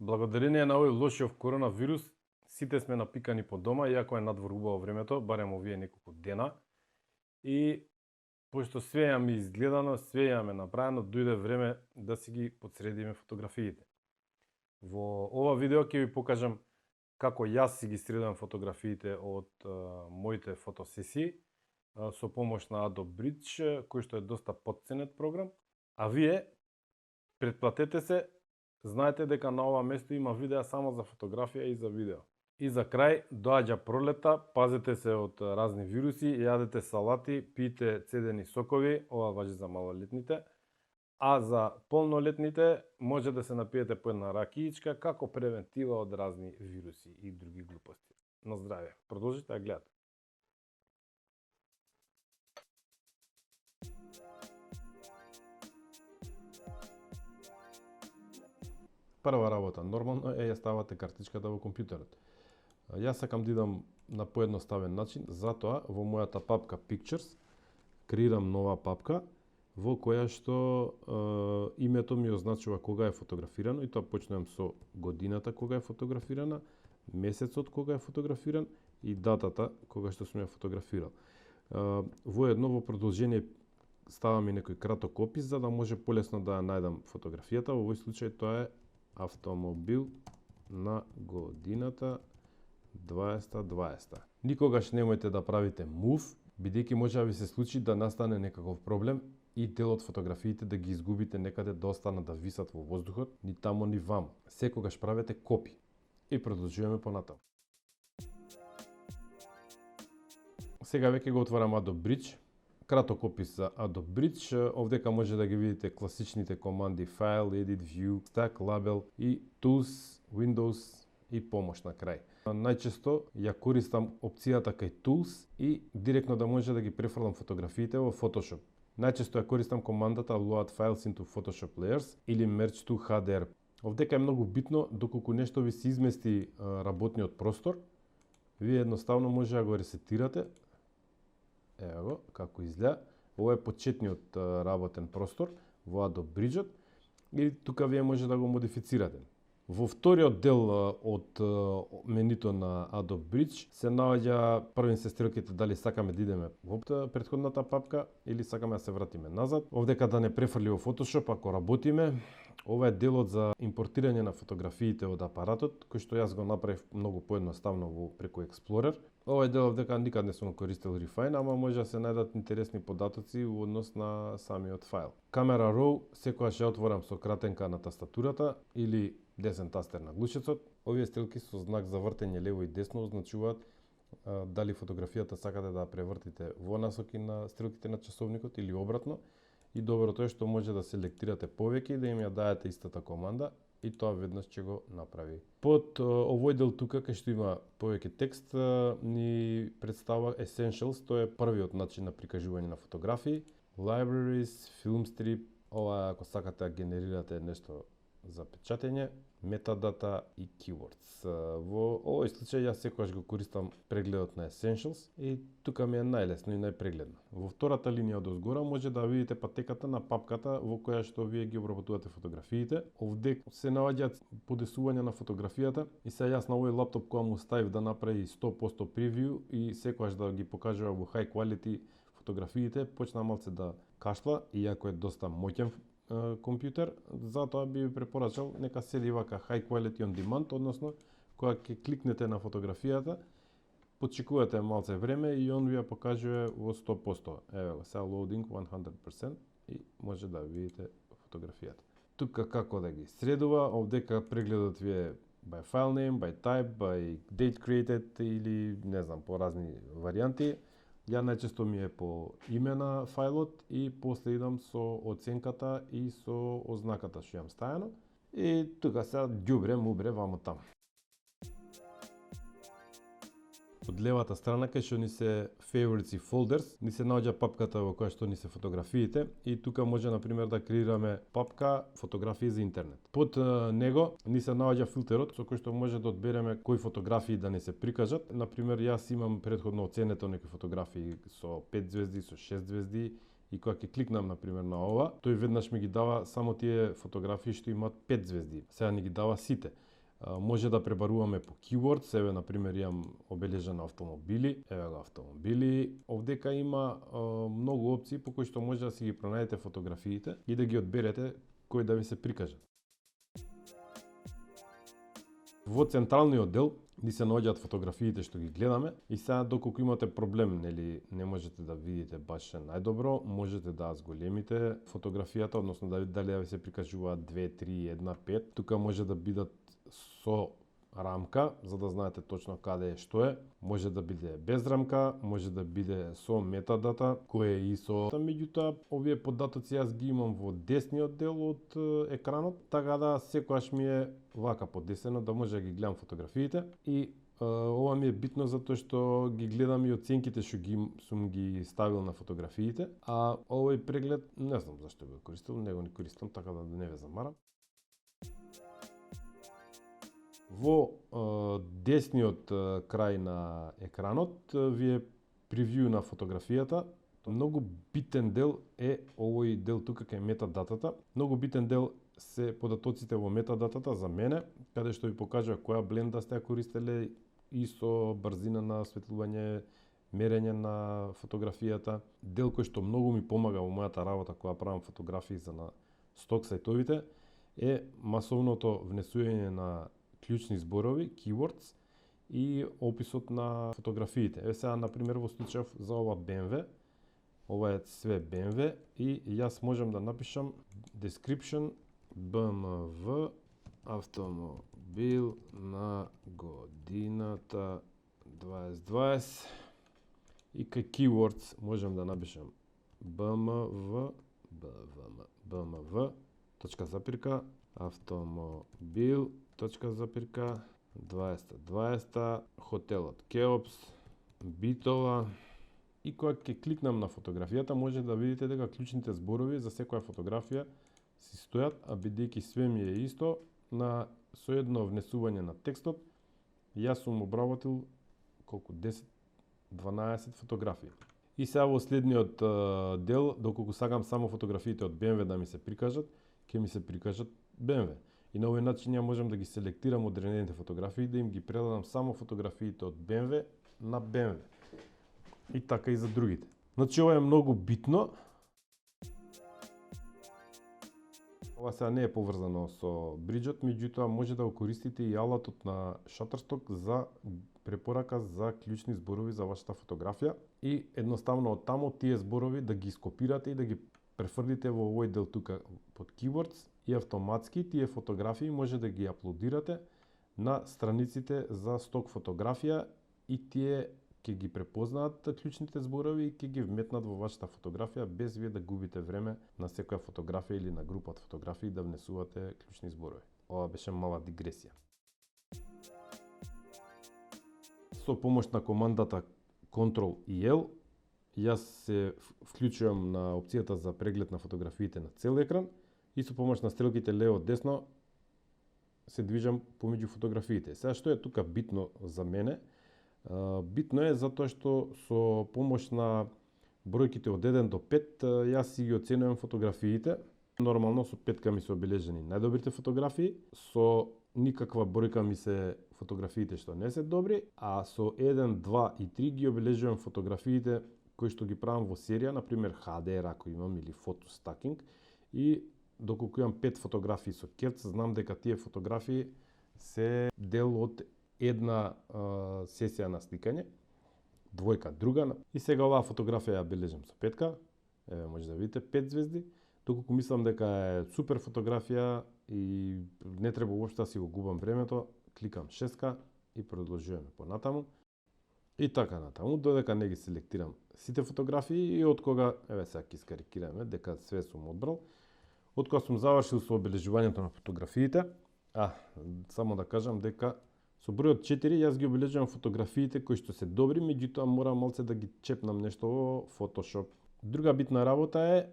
Благодарение на овој лошиот коронавирус, сите сме напикани по дома, иако е надвор убаво времето, барем овие неколку дена. И пошто све имаме изгледано, све имаме направено, дојде време да си ги подсредиме фотографиите. Во ова видео ќе ви покажам како јас си ги средувам фотографиите од моите фотосесии со помош на Adobe Bridge, кој што е доста потценет програм. А вие претплатете се, знаете дека на ова место има видеа само за фотографија и за видео. И за крај, доаѓа пролета, пазете се од разни вируси, јадете салати, пиете цедени сокови, ова важи за малолетните, а за полнолетните може да се напиете по една ракиичка како превентива од разни вируси и други глупости. На здравје. Продолжите да гледате. Прва работа, нормално е ја ставате картичката во компјутерот. Јас сакам да идам на поедноставен начин, затоа во мојата папка Pictures креирам нова папка во која што името ми означува кога е фотографирано и тоа почнувам со годината кога е фотографирана, месецот кога е фотографиран и датата кога што сум ја фотографирал. Воедно во продолжение ставам и некој краток опис за да може полесно да ја најдам фотографијата. Во овој случај тоа е автомобил на годината 2020. Никогаш немојте да правите мув, бидејќи може да ви се случи да настане некаков проблем и дел од фотографиите да ги изгубите некаде, да останат да висат во воздухот, ни тамо ни вамо. Секогаш правете копи. И продолжуваме понатаму. Сега веќе го отварам Adobe Bridge. Краток опис за Adobe Bridge. Овдека може да ги видите класичните команди File, Edit, View, Stack, Label и Tools, Windows и помош на крај. Најчесто ја користам опцијата кај Tools и директно да може да ги префрлам фотографиите во Photoshop. Најчесто ја користам командата Load Files into Photoshop Layers или Merge to HDR. Овдека е многу битно, доколку нешто ви се измести работниот простор, вие едноставно може да го ресетирате. Ево го, како изгледа. Ова е почетниот работен простор во Adobe Bridge и тука вие може да го модифицирате. Во вториот дел од менито на Adobe Bridge се наоѓа првин се стрелките дали сакаме да идеме во претходната папка или сакаме да се вратиме назад. Овдека да не префрли во Photoshop ако работиме. Ова е делот за импортирање на фотографиите од апаратот, кој што јас го направив многу поедноставно преку Explorer. Овој дел овдека никад не сум користел Refine, ама може да се најдат интересни податоци во однос на самиот файл. Camera Raw секогаш ја отворам со кратенка на тастатурата или десен тастер на глушецот. Овие стрелки со знак за вртење лево и десно означуваат дали фотографијата сакате да ја превртите во насоки на стрелките на часовникот или обратно. И доброто е што може да селектирате повеќе и да им ја дајете истата команда и тоа веднаш ќе го направи. Под овој дел тука кај што има повеќе текст ни представува Essentials, тоа е првиот начин на прикажување на фотографии, Libraries, Filmstrip, ова ако сакате да генерирате нешто за печатење, метадата и keywords. Во овој случај јас секогаш го користам прегледот на Essentials и тука ми е најлесно и најпрегледно. Во втората линија од озгора може да видите патеката на папката во која што вие ги обработувате фотографиите. Овде се наоѓаат подесувања на фотографијата и се јас на овој лаптоп која му ставив да направи 100% превиу и секогаш да ги покажува во high quality фотографиите, почна малце да кашла, иако е доста моќен компјутер, затоа би ви препорачал нека седи вака high quality on demand, односно кога ќе кликнете на фотографијата, почекувате малце време и он ви ја покажува во 100%. Ево го, сега loading 100% и може да видите фотографијата. Тука како да ги средува, овдека прегледот ви е by file name, by type, by date created или не знам, по разни варијанти. Ја најчесто ми е по име на фајлот и после идам со оценката и со ознаката што имам стајано. И тука сега ѓубре, мубре, вамо таму. Од левата страна кај што ни се favorites и folders, ни се наоѓа папката во која што ни се фотографиите и тука може на пример да креираме папка фотографии за интернет. Под него ни се наоѓа филтерот со кој што може да одбереме кои фотографии да ни се прикажат. На пример јас имам претходно оценето некои фотографии со 5 звезди, со 6 звезди и кога ќе кликнам на пример на ова, тој веднаш ми ги дава само тие фотографии што имаат 5 звезди. Сега ни ги дава сите. Може да пребаруваме по keywords, еве например имам обележано автомобили, еве го автомобили. Овдека има многу опции по кои што може да си ги пронајдете фотографиите и да ги одберете кои да ви се прикажат. Во централниот дел ни се наоѓаат фотографиите што ги гледаме и сега доколку имате проблем, нели не можете да видите баш најдобро, можете да зголемите фотографијата, односно дали да ви се прикажуваат 2, 3, 1, 5. Тука може да бидат со рамка, за да знаете точно каде е што е. Може да биде без рамка, може да биде со метадата, кој е ISO. Меѓутоа, овие податоци јас ги имам во десниот дел од екранот, така да секогаш ми е вака подесено да може да ги гледам фотографиите и ова ми е битно затоа што ги гледам и оценките што сум ги ставил на фотографиите, а овој преглед не знам зашто го користам, него не користам, така да не ве замарам. Во десниот крај на екранот ви е превју на фотографијата. Многу битен дел е овој дел тука кај метадатата. Многу битен дел се податоците во метадатата за мене, каде што ви покажува која бленда сте ја користеле, ISO, брзина на осветлување, мерење на фотографијата. Дел кој што многу ми помага во мојата работа кога правам фотографии за на сток сајтовите е масовното внесување на клучни зборови, keywords и описот на фотографиите. Еве сега например во случајов за ова BMW, ова е све BMW и јас можам да напишам description BMW автомобил на годината 2020 и кај keywords можам да напишам BMW точка запирка автомобил точка запирка 2020 хотелот Кеопс Битола и кога ќе кликнам на фотографијата може да видите дека клучните зборови за секоја фотографија си стојат, а бидејќи све ми е исто, на со едно внесување на текстот јас сум обработил колку 10-12 фотографии. И сега во следниот дел, доколку сакам само фотографиите од BMW да ми се прикажат, ќе ми се прикажат BMW. И на овој начин ја можам да ги селектирам одредените фотографии, да им ги предадам само фотографиите од BMW на BMW. И така и за другите. Значи ова е многу битно. Ова сега не е поврзано со бриджот, меѓутоа може да го користите и алатот на Shutterstock за препорака за клучни зборови за вашата фотографија и едноставно од таму тие зборови да ги скопирате и да ги префрлите во овој дел тука под keywords и автоматски тие фотографии може да ги аплодирате на страниците за сток фотографија и тие ќе ги препознаат клучните зборови и ќе ги вметнат во вашата фотографија без вие да губите време на секоја фотографија или на група од фотографии да внесувате клучни зборови. Ова беше мала дигресија. Со помош на командата Ctrl и L јас се вклучувам на опцијата за преглед на фотографиите на цел екран и со помош на стрелките лево-десно се движам помеѓу фотографиите. Сега што е тука битно за мене? Битно е затоа што со помош на бројките од 1 до 5 јас си ги оценувам фотографиите. Нормално со 5 ми се обележени најдобрите фотографии, со никаква бројка ми се фотографиите што не се добри, а со 1, 2 и 3 ги обележувам фотографиите кои што ги правам во серија, например HDR ако имам или фотостакинг и доколку имам 5 фотографии со керц, знам дека тие фотографии се дел од една сесија на сликање, двојка друга и сега оваа фотографија ја бележам со 5-ка, еве може да видите 5 звезди, доколку мислам дека е супер фотографија и не треба уопште да си го губам времето, кликам 6-ка и продолжуваме понатаму. И така натаму, додека не ги селектирам сите фотографии и од кога, еве сега ќе скарикираме дека све сум одбрал, од кога сум завршил со обележувањето на фотографиите, само да кажам дека со бројот 4 јас ги обележувам фотографиите кои што се добри, меѓутоа морам малце да ги чепнам нешто во Photoshop. Друга битна работа е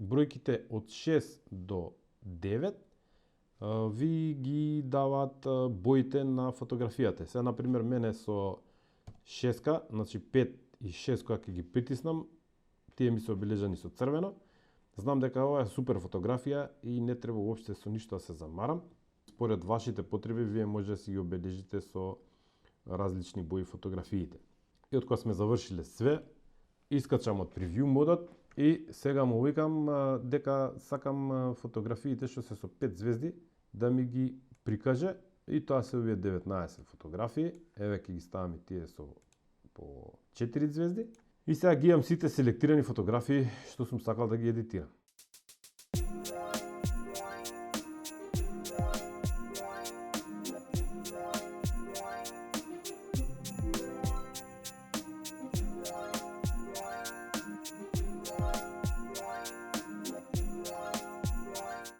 бројките од 6 до 9 ви ги даваат боите на фотографијата. Сега например мене со 6-ка, значи 5 и 6 кога ќе ги притиснам, тие ми се обележани со црвено. Знам дека ова е супер фотографија и не треба уопште со ништо да се замарам. според вашите потреби вие може да си ги обележите со различни бои фотографиите. И откога сме завршиле све, искачам од превју модот и сега му викам дека сакам фотографиите што се со 5 звезди да ми ги прикаже и тоа се овие 19 фотографии. Еве ќе ги ставам и тие со по 4 звезди. И сега ги имам сите селектирани фотографии што сум сакал да ги едитирам.